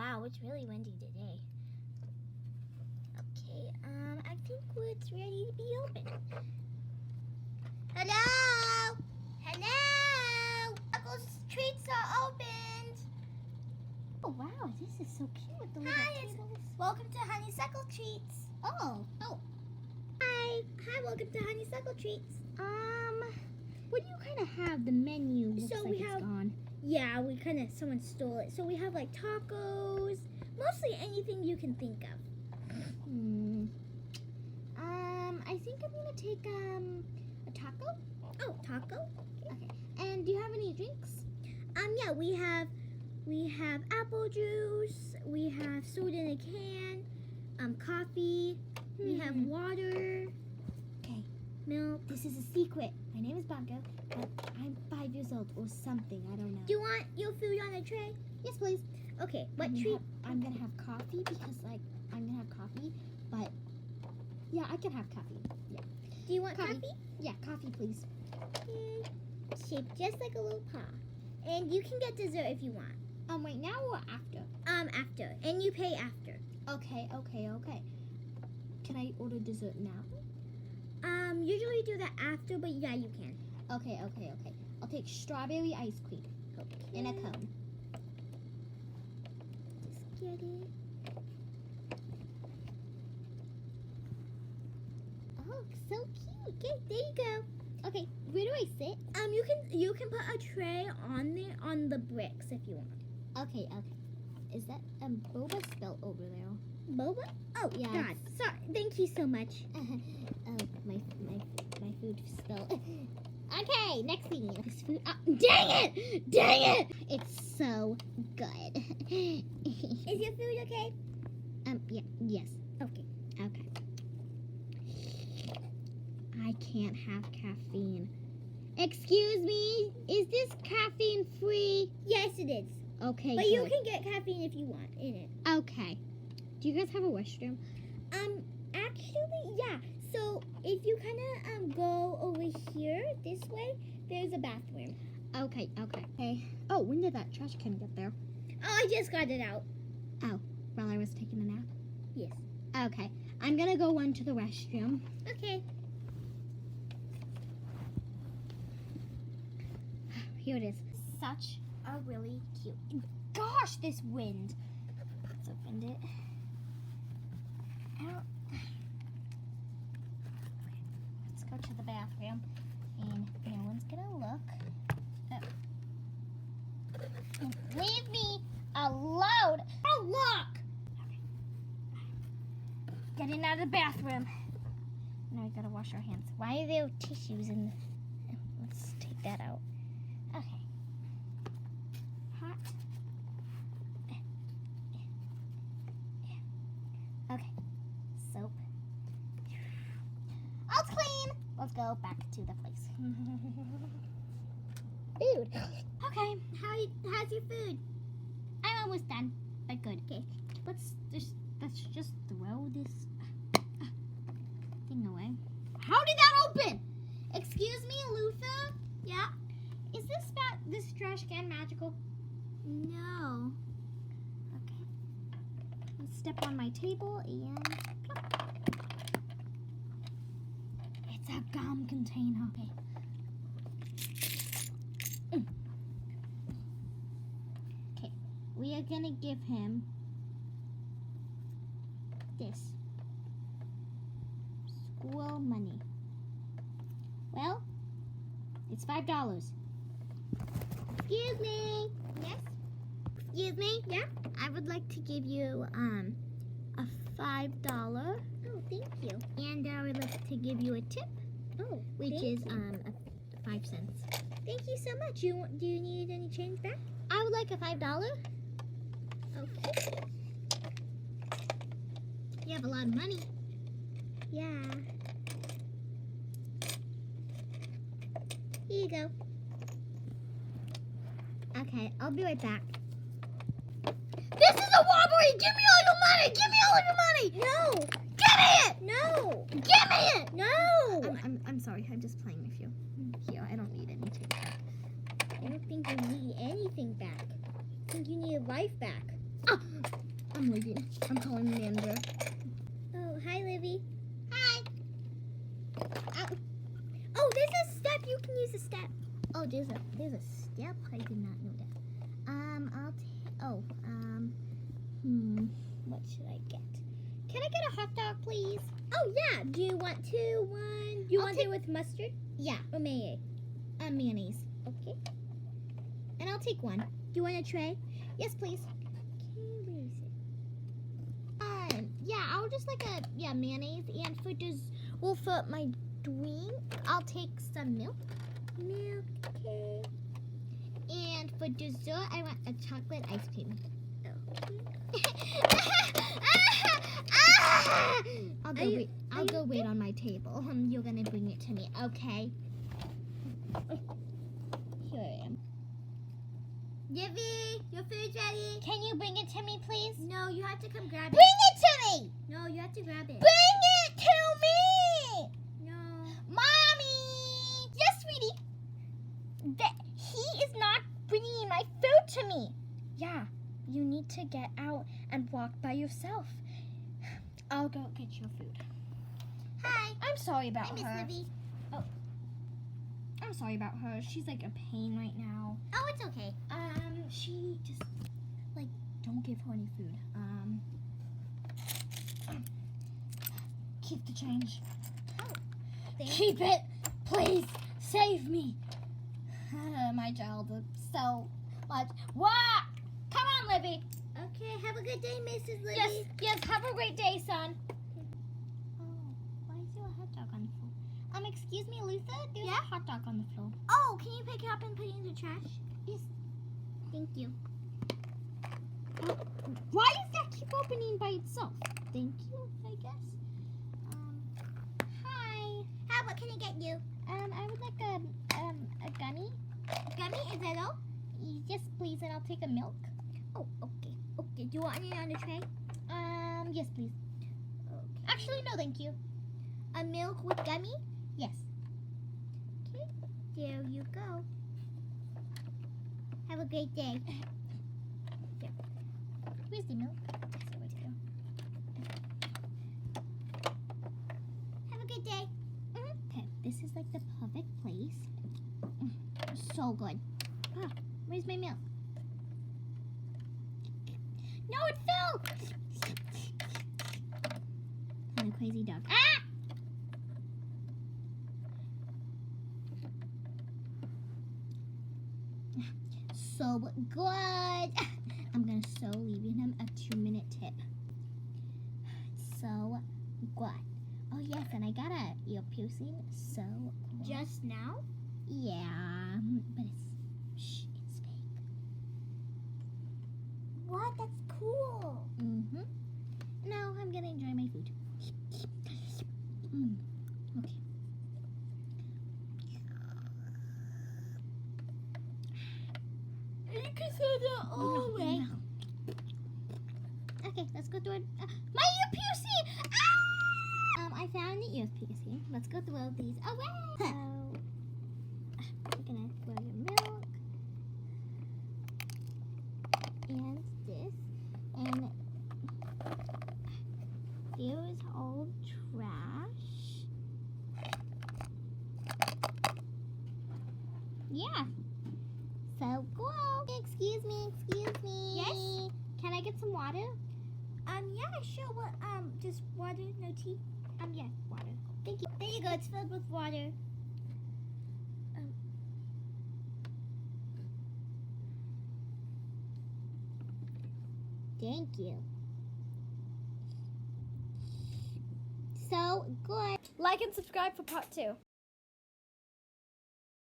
wow, it's really windy today. Okay, I think it's ready to be open. Hello? Hello? Uncle's treats are opened. Oh wow, this is so cute with the little Hi, tables. welcome to Honeysuckle Treats. Oh. Hi, welcome to Honeysuckle Treats. What do you kind of have? The menu looks So like we it's have- gone. Yeah, someone stole it. So we have like tacos, mostly anything you can think of. I think I'm gonna take a taco. Oh, taco? Okay. And do you have any drinks? Yeah, we have apple juice, we have soda in a can, coffee, we have water, Okay. milk. This is a secret. My name is Bongo, but I'm 5 years old or something. I don't know. Do you want your food on a tray? Yes, please. Okay, what treat? I'm gonna have coffee because I'm gonna have coffee, but yeah, I can have coffee. Yeah. Do you want coffee? Yeah, coffee, please. Shaped just like a little paw. And you can get dessert if you want. Right now or after? After. And you pay after. Okay. Can I order dessert now? Usually do that after, but yeah, you can. Okay. I'll take strawberry ice cream in a cone. Just get it. Oh, so cute. Okay, there you go. Okay, where do I sit? You can put a tray on there on the bricks if you want. Okay. Is that boba spelled over there? Boba? Oh, Yes. God. Sorry. Thank you so much. Oh, my food spelled. Okay, next thing. This food. Oh, dang it! It's so good. Is your food okay? Yeah, yes. Okay. I can't have caffeine. Excuse me, is this caffeine free? Yes, it is. Okay, But good. you can get caffeine if you want in it. Okay. Do you guys have a restroom? Actually, yeah. So if you kind of go over here this way, there's a bathroom. Okay. Hey. Oh, when did that trash can get there? Oh, I just got it out. While I was taking a nap? Yes. Okay. I'm gonna go run to the restroom. Okay. Here it is. Such a really cute. Gosh, this wind. Let's open it. Let's go to the bathroom, and no one's gonna look. Leave me alone! Oh, look! Okay. Getting out of the bathroom. Now we gotta wash our hands. Why are there tissues in the... Let's take that out. Okay. Hot. Okay. Soap. All clean. Let's go back to the place. Food. Okay. How's your food? I'm almost done, but good. Okay. Let's just throw this thing away. How did that open? Excuse me, Luther? Yeah. Is this trash can magical? No. Okay. Let's step on my table and plop. It's a gum container. Okay. Okay. We are gonna give him this. School money. Well, it's $5. Excuse me. Yes? Excuse me. Yeah. I would like to give you a $5, Oh, thank you. and I would like to give you a tip, Oh, which thank is you. 5 cents. Thank you so much. Do you need any change back? I would like a $5. Okay. You have a lot of money. Yeah. Here you go. Okay, I'll be right back. This is a robbery! Give me all your money! Give me all of your money! No! Give me it! No! Give me it! No! I'm sorry. I'm just playing with you. Here, I don't need any change back. I don't think you need anything back. I think you need a life back. Oh, I'm leaving. I'm calling the manager. Oh, hi, Livy. Hi. Oh, there's a step. You can use a step. Oh, there's a step. I did not know that. What should I get? Can I get a hot dog, please? Oh, yeah. Do you want two, one? You I'll want take- it with mustard Yeah, or mayo? mayonnaise. Okay. And I'll take one. Do you want a tray? Yes, please. Okay, where is it? Yeah, I'll just like a mayonnaise, and for my drink, I'll take some milk. Milk. Okay. And for dessert, I want a chocolate ice cream. I'll go wait. I'll go wait on my table. You're gonna bring it to me, okay? Here I am. Livy, your food's ready. Can you bring it to me, please? No, you have to come grab it. Bring it to me! No, you have to grab it. Bring it to me! No. Mommy! Yes, sweetie. He is not bringing my food to me. Yeah, you need to get out and walk by yourself. I'll go get your food. Hi. I'm sorry about Hi, Miss her. Livy. I'm sorry about her. She's like a pain right now. Oh, it's okay. She just don't give her any food. Keep the change. Thank Keep it, please. Save me. My child is so much. What? Come on, Libby. Okay, have a good day, Mrs. Livy. Yes. Have a great day, son. Oh, why is there a hot dog on the floor? Excuse me, Luther. There's Yeah? a hot dog on the floor. Oh, can you pick it up and put it in the trash? Yes. Thank you. Why does that keep opening by itself? Thank you, I guess. Hi. How, what can I get you? I would like a gummy. Gummy, is that all? Yes, please, and I'll take a milk. Oh, okay. Okay, do you want it on the tray? Yes, please. Okay. Actually, no, thank you. A milk with gummy? Yes. Okay, there you go. Have a great day. Where's the milk? It's right here. Have a good day. Okay, this is like the perfect place. So good. Ah, where's my milk? No, it fell! I'm a crazy dog. Ah! So good. I'm gonna leaving him a 2-minute tip. So good. Oh yes, and I got a ear piercing. So cool. Just now? Yeah, but it's fake. What? That's cool. Mm-hmm. Now I'm gonna enjoy my food. Okay. You can say that all the way. No. Okay, let's go through it. My ear piercing! Ah! I found the ear piercing. Let's go through all these away. So, we're gonna throw your milk. And this. And here's all trash. Yeah. So cool. Excuse me. Yes? Can I get some water? Yeah, sure. What, just water, no tea? Yeah, water. Thank you. There you go. It's filled with water. Thank you. So good. Like and subscribe for part 2.